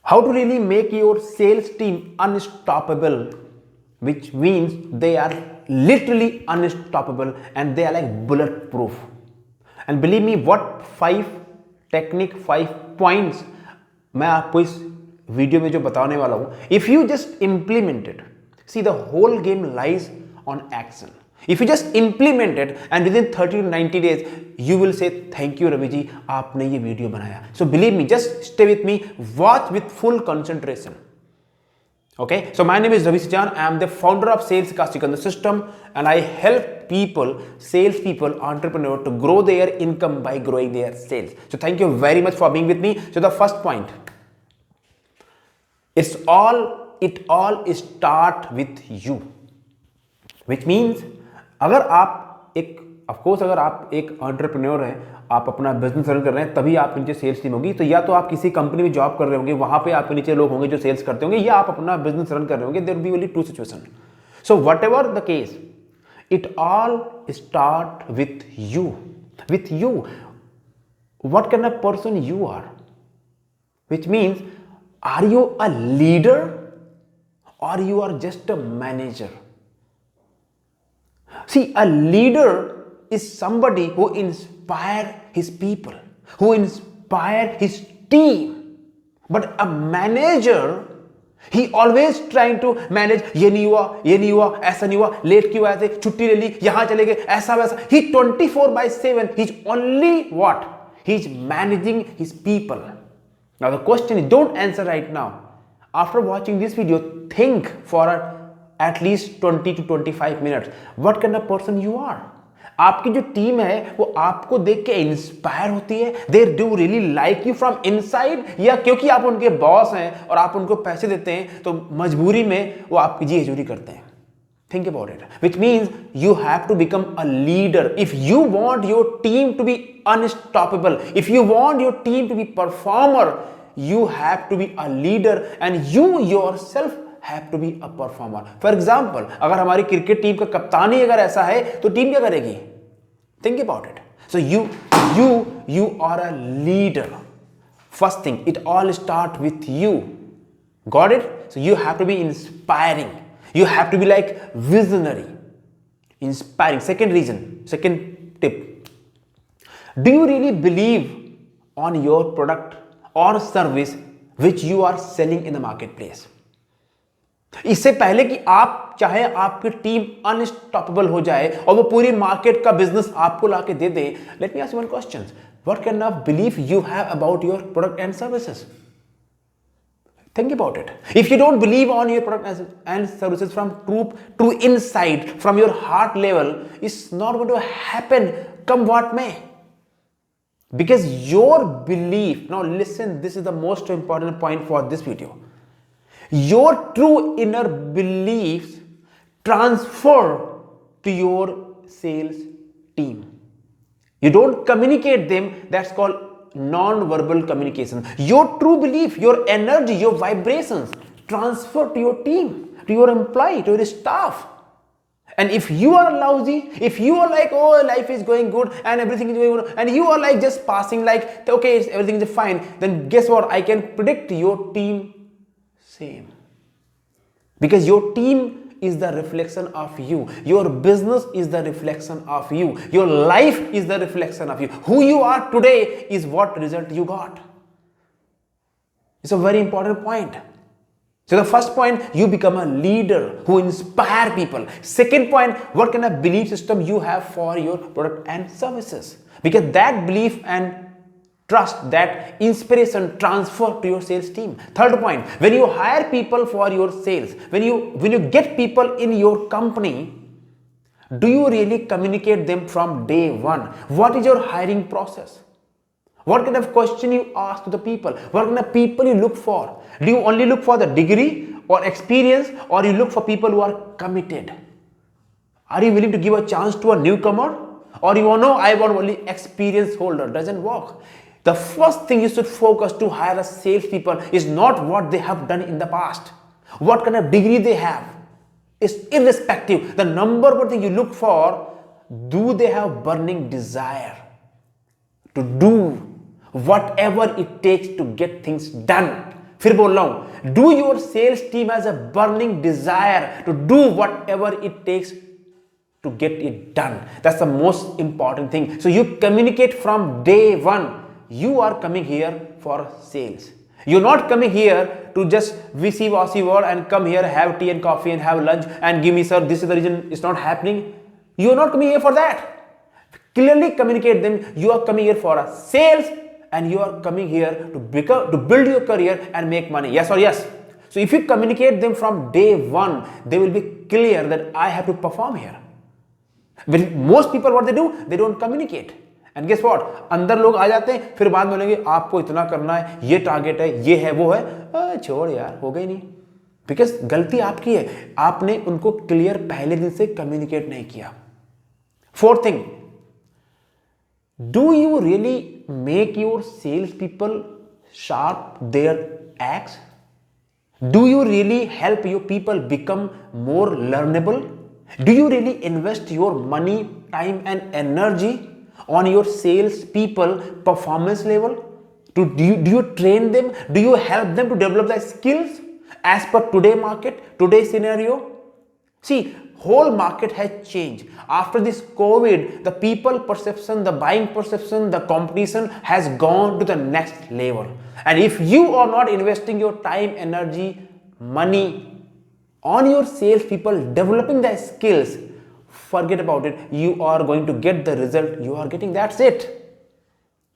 How to really make your sales team unstoppable, which means they are literally unstoppable and they are like bulletproof. And believe me, what 5 points मैं आपको इस video में जो बताने वाला हूं, if you just implement it, see the whole game lies on action. If you just implement it and within 30 to 90 days you will say thank you Ravi ji, आपने ये वीडियो बनाया. So believe me, just stay with me, watch with full concentration. Okay, so my name is Ravi Sachan. I am the founder of Sales Casting System and I help people, sales people, entrepreneurs to grow their income by growing their sales. So thank you very much for being with me. So the first point, it all start with you, which means अगर आप एक entrepreneur हैं, आप अपना business run कर रहे हैं, तभी आपके नीचे सेल्स टीम होगी. तो या तो आप किसी कंपनी में जॉब कर रहे होंगे, वहां पे आपके नीचे लोग होंगे जो सेल्स करते होंगे, या आप अपना बिजनेस रन कर रहे होंगे. There will be only two situation. So whatever the case, it all start with you. What kind of person you are, which means are you a leader or you are just a manager? See, a leader is somebody who inspire his people, who inspire his team. But a manager, he always trying to manage, ये नहीं हुआ, ऐसा नहीं हुआ, late क्यों आए थे, छुट्टी ले ली, यहां चले गए, ऐसा वैसा. He 24/7, he's only what? He's managing his people. Now the question is, don't answer right now. After watching this video, think for at least 20 to 25 minutes. What kind of person you are? आपकी जो team है वो आपको देख के inspire होती है, they do really like you from inside, या क्योंकि आप उनके बॉस हैं और आप उनको पैसे देते हैं तो मजबूरी में वो आपकी जी हजूरी करते हैं. Think about it, which means you have to become a leader. If you want your team to be unstoppable, if you want your team to be performer, you have to be a leader and you yourself have to be a performer. For example, अगर हमारी cricket team का कप्तान ही अगर ऐसा है तो team क्या करेगी? Think about it. So you are a leader. First thing, it all start with you. Got it? So you have to be inspiring. You have to be like visionary, inspiring. Second tip. Do you really believe on your product or service which you are selling in the marketplace? इससे पहले कि आप चाहे आपकी team unstoppable हो जाए और वो पूरी मार्केट का बिजनेस आपको लाके दे दे, let me ask you one question. What kind of belief you have about your product and services? Think about it. If you don't believe on your product and services from true inside, from your heart level, it's not going to happen come what may. Because your belief, now listen, this is the most important point for this video. Your true inner beliefs transfer to your sales team. You don't communicate them, that's called non-verbal communication. Your true belief, your energy, your vibrations transfer to your team, to your employee, to your staff. And if you are lousy, if you are like, oh, life is going good and everything is going good, and you are like just passing like, okay, everything is fine, then guess what? I can predict your team same. Because your team is the reflection of you. Your business is the reflection of you. Your life is the reflection of you. Who you are today is what result you got. It's a very important point. So the first point, you become a leader who inspire people. Second point, what kind of belief system you have for your product and services. Because that belief and trust, that inspiration transfer to your sales team. Third point, when you hire people for your sales, when you get people in your company, do you really communicate them from day one? What is your hiring process? What kind of question you ask to the people? What kind of people you look for? Do you only look for the degree or experience, or you look for people who are committed? Are you willing to give a chance to a newcomer, or you want, no, I want only experience holder? Doesn't work. The first thing you should focus to hire a salespeople is not what they have done in the past, what kind of degree they have. It's irrespective. The number one thing you look for, do they have burning desire to do whatever it takes to get things done फिर बोल रहा हूं, do your sales team has a burning desire to do whatever it takes to get it done. That's the most important thing. So you communicate from day one. You are coming here for sales. You're not coming here to just wishy-washy word and come here, have tea and coffee and have lunch and give me, sir, this is the reason it's not happening. You are not coming here for that. Clearly communicate them. You are coming here for a sales and you are coming here to build your career and make money. Yes or yes? So if you communicate them from day one, they will be clear that I have to perform here. When most people what they don't communicate and guess what, अंदर लोग आ जाते हैं, फिर बाद में बोलेंगे आपको इतना करना है, ये टारगेट है, ये है, वो है, छोड़ यार, हो गई नहीं, बिकॉज गलती आपकी है, आपने उनको क्लियर पहले दिन से कम्युनिकेट नहीं किया. Fourth thing, do you really make your sales people sharp their acts? Do you really help your people become more learnable? Do you really invest your money, time and energy on your sales people performance level? Do you train them? Do you help them to develop their skills as per today's market, today's scenario? See, whole market has changed. After this COVID, the people perception, the buying perception, the competition has gone to the next level. And if you are not investing your time, energy, money on your sales people developing their skills, forget about it. You are going to get the result you are getting. That's it.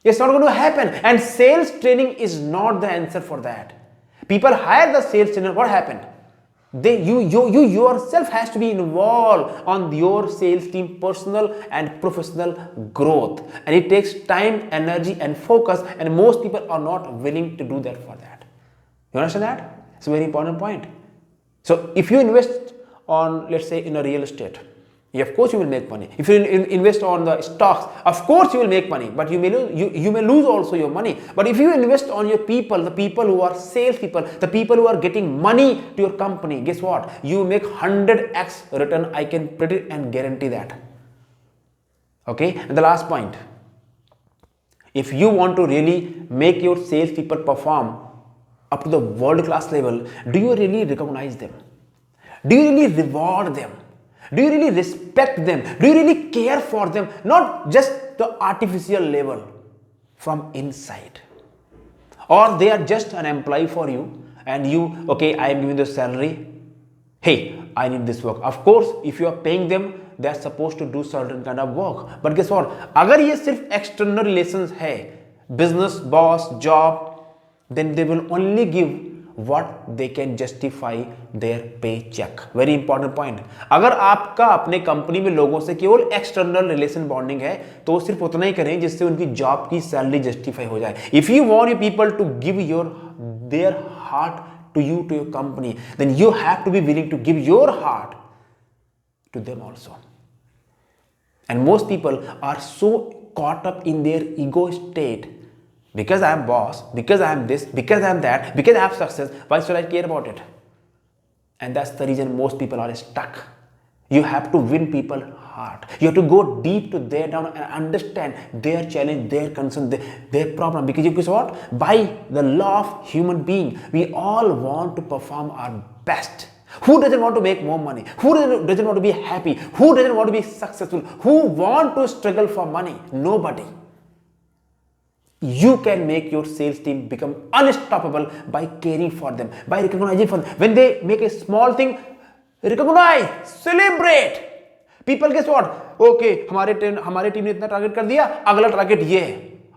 It's not going to happen. And sales training is not the answer for that. People hire the sales trainer. What happened? You yourself has to be involved on your sales team personal and professional growth, and it takes time, energy and focus, and most people are not willing to do that for that. You understand that? It's a very important point. So if you invest on, let's say, in a real estate, of course you will make money. If you invest on the stocks, of course you will make money, but you may lose also your money. But if you invest on your people, the people who are sales people, the people who are getting money to your company, guess what? You make 100x return. I can predict and guarantee that. Okay. And the last point, if you want to really make your sales people perform up to the world class level, do you really recognize them? Do you really reward them? Do you really respect them? Do you really care for them? Not just the artificial level, from inside. Or they are just an employee for you and you, okay, I am giving the salary. Hey, I need this work. Of course, if you are paying them, they are supposed to do certain kind of work. But guess what? अगर ये सिर्फ external relations है, business, boss, job, then they will only give what they can justify their paycheck. Very important point. अगर आपका अपने company में लोगों से केवल एक्सटर्नल रिलेशन बॉन्डिंग है तो सिर्फ उतना ही करें जिससे उनकी जॉब की सैलरी जस्टिफाई हो जाए. If you want your people to give their heart to you, to your company, then you have to be willing to give your heart to them also. And most people are so caught up in their ego state. Because I am boss, because I am this, because I am that, because I have success, why should I care about it? And that's the reason most people are stuck. You have to win people's heart. You have to go deep to their down and understand their challenge, their concern, their problem. Because guess what? By the law of human being, we all want to perform our best. Who doesn't want to make more money? Who doesn't want to be happy? Who doesn't want to be successful? Who want to struggle for money? Nobody. You can make your sales team become unstoppable by caring for them, by recognizing for them. When they make a small thing, recognize, celebrate. People guess what? Okay, हमारे team ने इतना target कर दिया, अगला target ये है.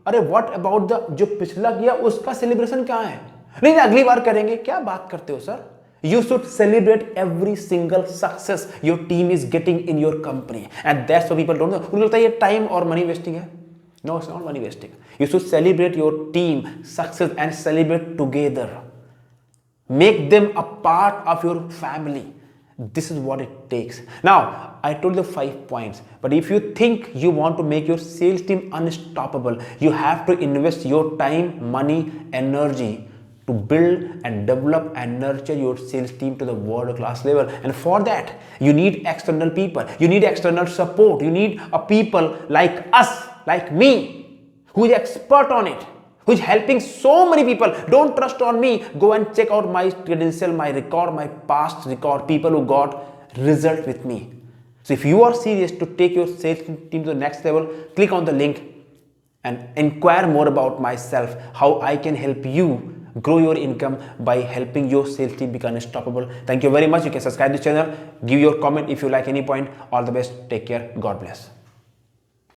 अरे what about the जो पिछला किया उसका सेलिब्रेशन कहाँ है? नहीं अगली बार करेंगे. क्या बात करते हो sir? You should celebrate every single success your team is getting in your company, and that's what people don't know. उनको लगता है ये time और money wasting है. No, it's not money wasting. You should celebrate your team success and celebrate together. Make them a part of your family. This is what it takes. Now, I told you 5 points, but if you think you want to make your sales team unstoppable, you have to invest your time, money, energy to build and develop and nurture your sales team to the world class level. And for that, you need external people. You need external support. You need a people like us, like me, who is expert on it, who is helping so many people. Don't trust on me. Go and check out my credential, my record, my past record, people who got result with me. So if you are serious to take your sales team to the next level, click on the link and inquire more about myself, how I can help you grow your income by helping your sales team become unstoppable. Thank you very much. You can subscribe to this channel, give your comment if you like any point. All the best. Take care. God bless.